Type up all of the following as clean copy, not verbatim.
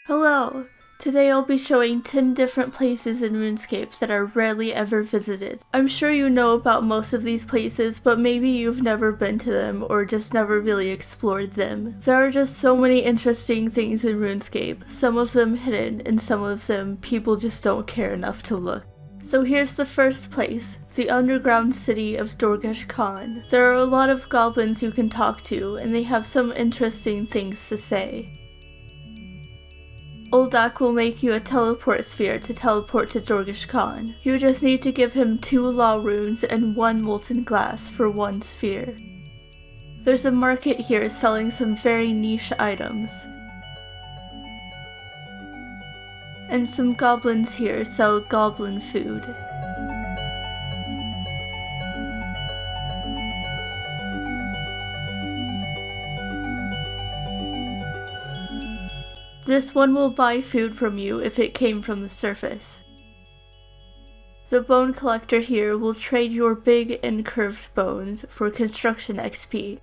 Hello! Today I'll be showing 10 different places in RuneScape that are rarely ever visited. I'm sure you know about most of these places, but maybe you've never been to them or just never really explored them. There are just so many interesting things in RuneScape, some of them hidden and some of them people just don't care enough to look. So here's the first place, the underground city of Dorgesh-Kaan. There are a lot of goblins you can talk to, and they have some interesting things to say. Oldak will make you a teleport sphere to teleport to Dorgesh-Kaan. You just need to give him 2 law runes and 1 molten glass for 1 sphere. There's a market here selling some very niche items. And some goblins here sell goblin food. This one will buy food from you if it came from the surface. The bone collector here will trade your big and curved bones for construction XP.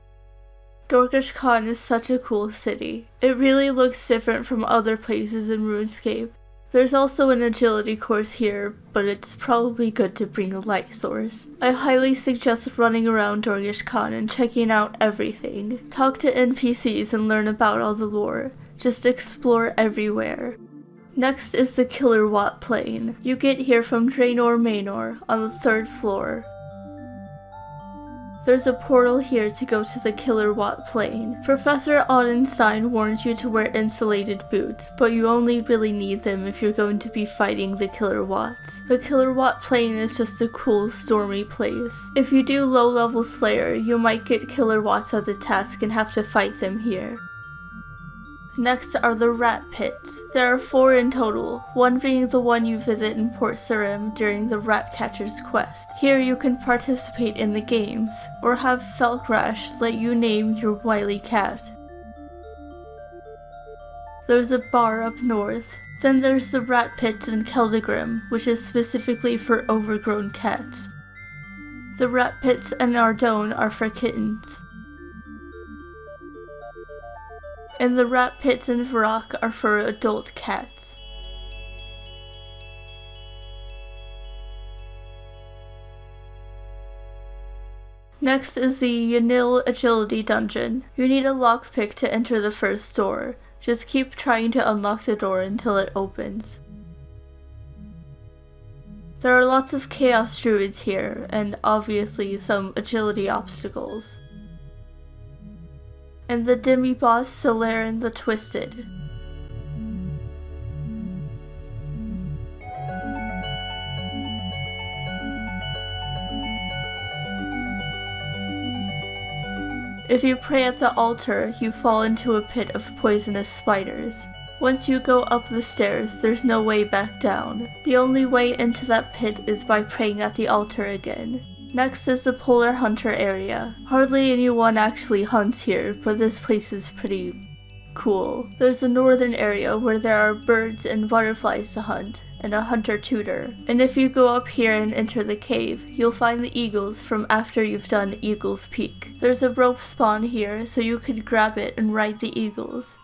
Dorgesh-Kaan is such a cool city. It really looks different from other places in RuneScape. There's also an agility course here, but it's probably good to bring a light source. I highly suggest running around Dorgesh-Kaan and checking out everything. Talk to NPCs and learn about all the lore. Just explore everywhere. Next is the Killerwatt Plane. You get here from Draenor Manor on the 3rd floor. There's a portal here to go to the Killerwatt Plane. Professor Audenstein warns you to wear insulated boots, but you only really need them if you're going to be fighting the Killerwatts. The Killerwatt Plane is just a cool, stormy place. If you do low-level Slayer, you might get Killerwatts as a task and have to fight them here. Next are the rat pits. There are 4 in total, one being the one you visit in Port Sarim during the Rat Catcher's quest. Here you can participate in the games, or have Felkrash let you name your wily cat. There's a bar up north. Then there's the rat pits in Keldegrim, which is specifically for overgrown cats. The rat pits in Ardone are for kittens. And the rat pits in Varrock are for adult cats. Next is the Yanille Agility Dungeon. You need a lockpick to enter the first door. Just keep trying to unlock the door until it opens. There are lots of Chaos Druids here, and obviously some agility obstacles. And the demi-boss Celerin the Twisted. If you pray at the altar, you fall into a pit of poisonous spiders. Once you go up the stairs, there's no way back down. The only way into that pit is by praying at the altar again. Next is the Polar Hunter area. Hardly anyone actually hunts here, but this place is pretty cool. There's a northern area where there are birds and butterflies to hunt, and a hunter tutor. And if you go up here and enter the cave, you'll find the eagles from after you've done Eagle's Peak. There's a rope spawn here, so you could grab it and ride the eagles.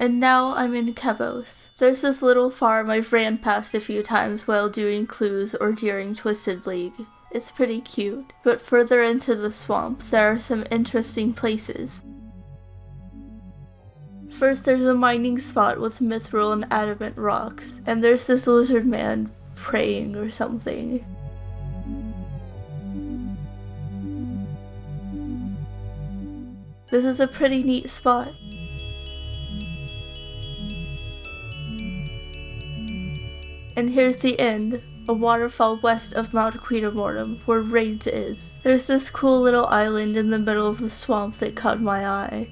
And now I'm in Kebos. There's this little farm I've ran past a few times while doing clues or during Twisted League. It's pretty cute. But further into the swamp, there are some interesting places. First, there's a mining spot with mithril and adamant rocks, and there's this lizard man praying or something. This is a pretty neat spot. And here's the end, a waterfall west of Mount Quidamortem, where Raids is. There's this cool little island in the middle of the swamp that caught my eye.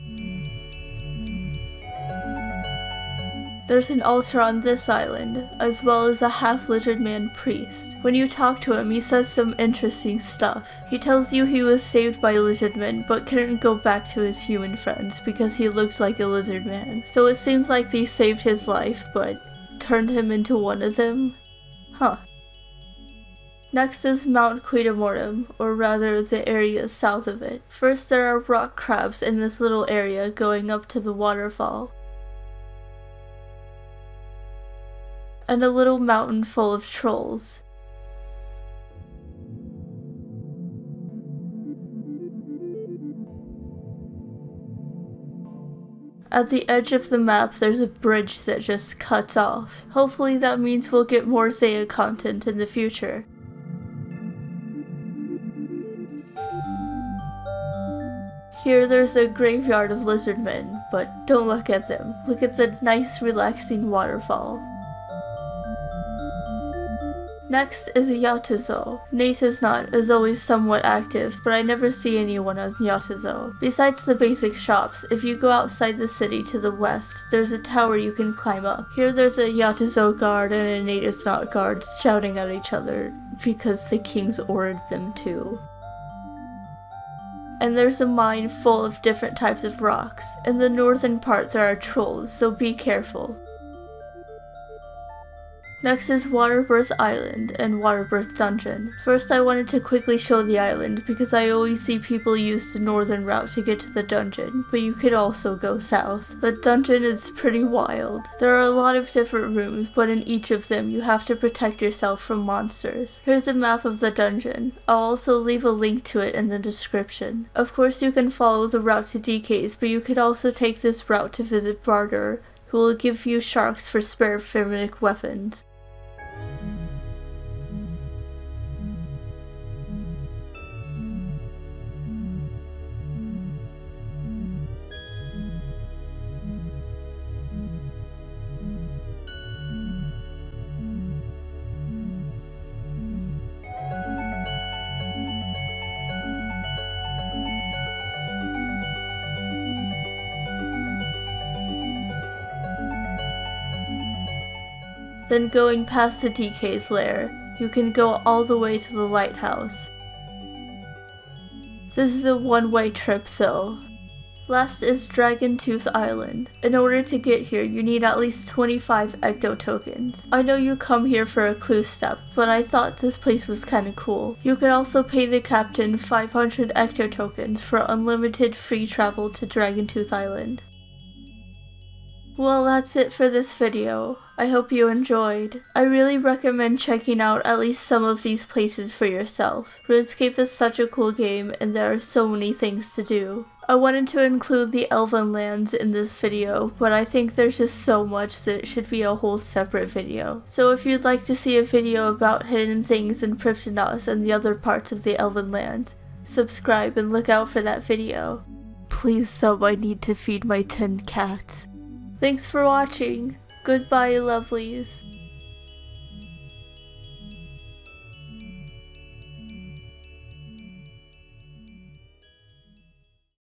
There's an altar on this island, as well as a half-lizard man priest. When you talk to him, he says some interesting stuff. He tells you he was saved by lizardmen, but couldn't go back to his human friends because he looked like a lizard man. So it seems like they saved his life, but turned him into one of them? Huh. Next is Mount Quidamortem, or rather the area south of it. First there are rock crabs in this little area going up to the waterfall. And a little mountain full of trolls. At the edge of the map there's a bridge that just cuts off. Hopefully that means we'll get more Zaya content in the future. Here there's a graveyard of lizardmen, but don't look at them. Look at the nice relaxing waterfall. Next is Jatiszo. Nate is not, as always somewhat active, but I never see anyone on Jatiszo. Besides the basic shops, if you go outside the city to the west, there's a tower you can climb up. Here there's a Jatiszo guard and a Nate is not guard shouting at each other, because the kings ordered them to. And there's a mine full of different types of rocks. In the northern part there are trolls, so be careful. Next is Waterbirth Island and Waterbirth Dungeon. First I wanted to quickly show the island because I always see people use the northern route to get to the dungeon, but you could also go south. The dungeon is pretty wild. There are a lot of different rooms, but in each of them you have to protect yourself from monsters. Here's a map of the dungeon. I'll also leave a link to it in the description. Of course you can follow the route to DK's, but you could also take this route to visit Barter, who will give you sharks for spare fermitic weapons. Then going past the DK's lair, you can go all the way to the lighthouse. This is a one-way trip though. Last is Dragontooth Island. In order to get here, you need at least 25 ecto tokens. I know you come here for a clue step, but I thought this place was kinda cool. You could also pay the captain 500 ecto tokens for unlimited free travel to Dragontooth Island. Well, that's it for this video. I hope you enjoyed. I really recommend checking out at least some of these places for yourself. RuneScape is such a cool game and there are so many things to do. I wanted to include the Elven lands in this video, but I think there's just so much that it should be a whole separate video. So if you'd like to see a video about hidden things in Prifddinas and the other parts of the Elven lands, subscribe and look out for that video. Please sub, I need to feed my 10 cats. Thanks for watching. Goodbye, lovelies.